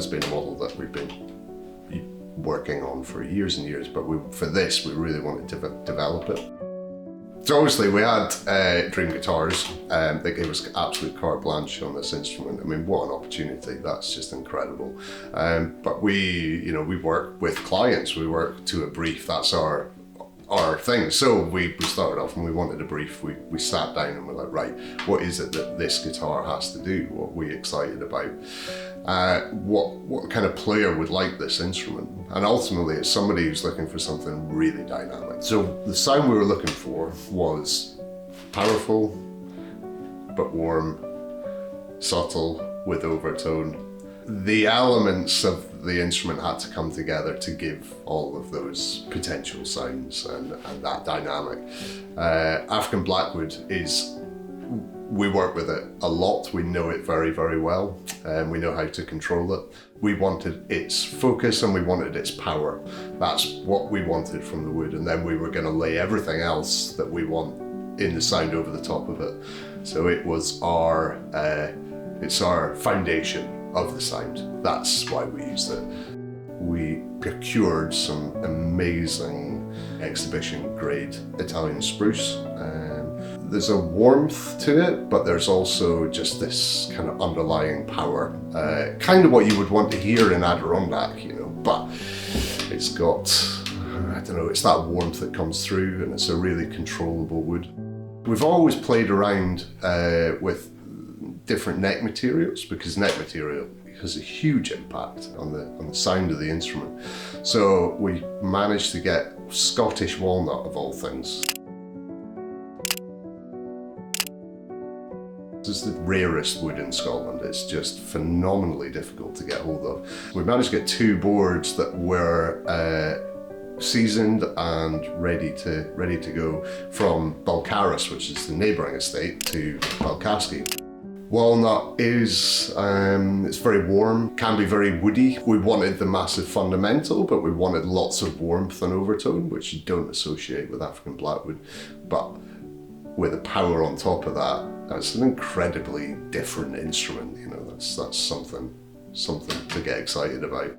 has been a model that we've been working on for years and years, but for this we really wanted to develop it. So obviously we had Taran Guitars that gave us absolute carte blanche on this instrument. I mean, what an opportunity, that's just incredible. But we work with clients, we work to a brief, that's our thing. So we started off and we wanted a brief, we sat down and we're like, right, what is it that this guitar has to do? What are we excited about? What kind of player would like this instrument? And ultimately it's somebody who's looking for something really dynamic. So the sound we were looking for was powerful, but warm, subtle, with overtone. The elements of the instrument had to come together to give all of those potential sounds and that dynamic. African Blackwood we work with it a lot, we know it very, very well, and we know how to control it. We wanted its focus and we wanted its power. That's what we wanted from the wood, and then we were going to lay everything else that we want in the sound over the top of it. So it was it's our foundation of the sound. That's why we used it. We procured some amazing exhibition grade Italian spruce. There's a warmth to it, but there's also just this kind of underlying power. Kind of what you would want to hear in Adirondack, but it's got, I don't know, it's that warmth that comes through, and it's a really controllable wood. We've always played around with different neck materials, because neck material has a huge impact on the sound of the instrument. So we managed to get Scottish walnut, of all things. This is the rarest wood in Scotland. It's just phenomenally difficult to get hold of. We managed to get 2 boards that were seasoned and ready to go from Balcarras, which is the neighbouring estate, to Balcaskey. Walnut is, it's very warm, can be very woody. We wanted the massive fundamental, but we wanted lots of warmth and overtone, which you don't associate with African Blackwood. But with the power on top of that, that's an incredibly different instrument. That's something to get excited about.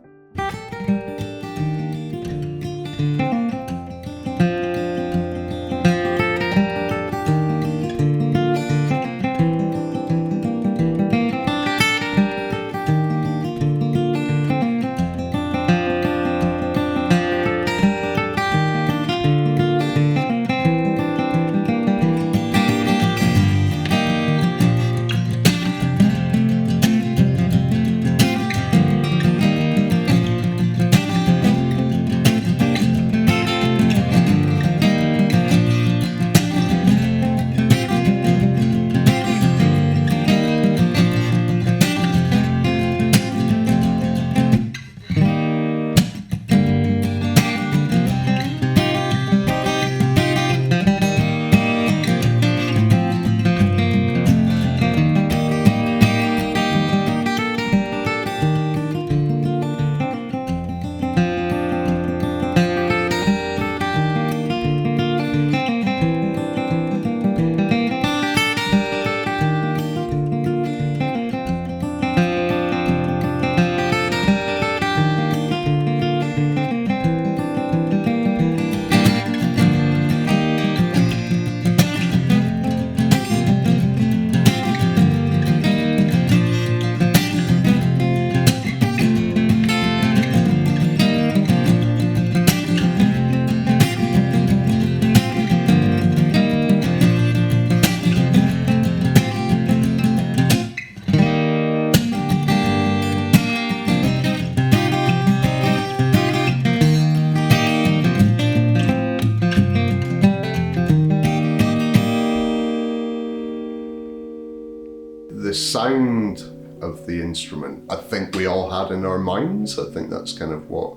The sound of the instrument, I think we all had in our minds. I think that's kind of what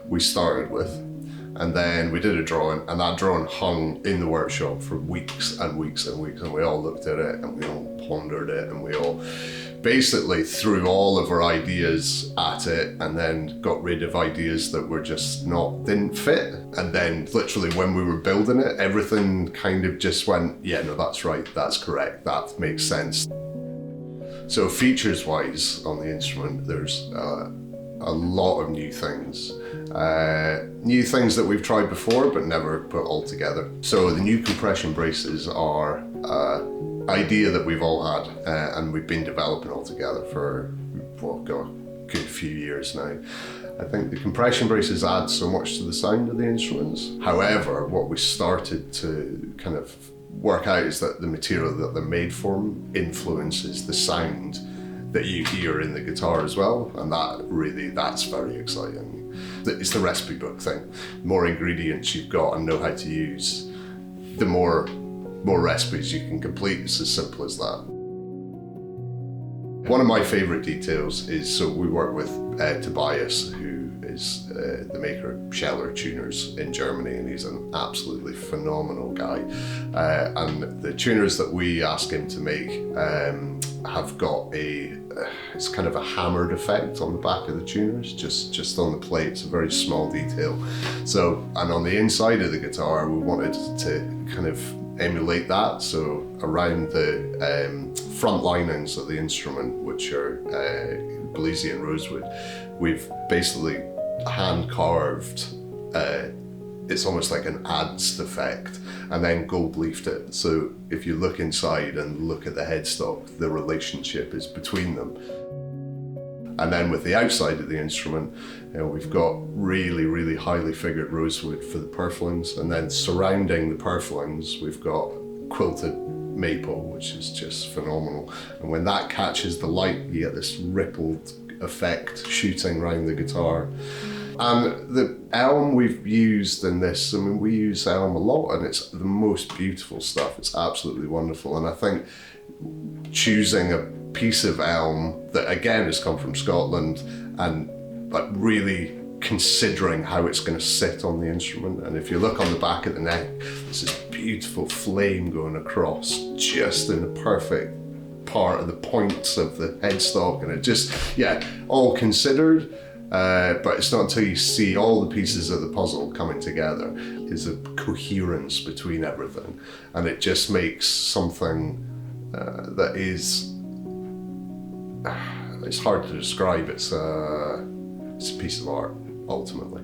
we started with. And then we did a drawing, and that drawing hung in the workshop for weeks and weeks and weeks, and we all looked at it and we all pondered it, and we all basically threw all of our ideas at it, and then got rid of ideas that were just didn't fit. And then literally when we were building it, everything kind of just went, yeah, no, that's right, that's correct, that makes sense. So features wise on the instrument, there's a lot of new things. New things that we've tried before but never put all together. So the new compression braces are an idea that we've all had and we've been developing all together for, well, God, a good few years now. I think the compression braces add so much to the sound of the instruments. However, what we started to kind of work out is that the material that they're made from influences the sound that you hear in the guitar as well, and that's very exciting. It's the recipe book thing. The more ingredients you've got and know how to use, the more recipes you can complete. It's as simple as that. One of my favourite details is, so we work with Tobias, who is the maker of Scheller tuners in Germany, and he's an absolutely phenomenal guy. And the tuners that we ask him to make have got it's kind of a hammered effect on the back of the tuners, just on the plate. It's a very small detail. So, and on the inside of the guitar, we wanted to kind of emulate that. So around the front linings of the instrument, which are Belizean rosewood, we've basically hand carved, it's almost like an adze effect, and then gold leafed it. So if you look inside and look at the headstock, the relationship is between them. And then with the outside of the instrument, we've got really, really highly figured rosewood for the purflings, and then surrounding the purflings, we've got quilted maple, which is just phenomenal. And when that catches the light, you get this rippled effect shooting around the guitar. And the elm we've used in this, I mean, we use elm a lot, and it's the most beautiful stuff. It's absolutely wonderful. And I think choosing a piece of elm that again has come from Scotland, and but really considering how it's going to sit on the instrument. And if you look on the back of the neck, there's this beautiful flame going across just in the perfect part of the points of the headstock, and it just, yeah, all considered. But it's not until you see all the pieces of the puzzle coming together is a coherence between everything, and it just makes something that is, it's hard to describe. It's a piece of art ultimately.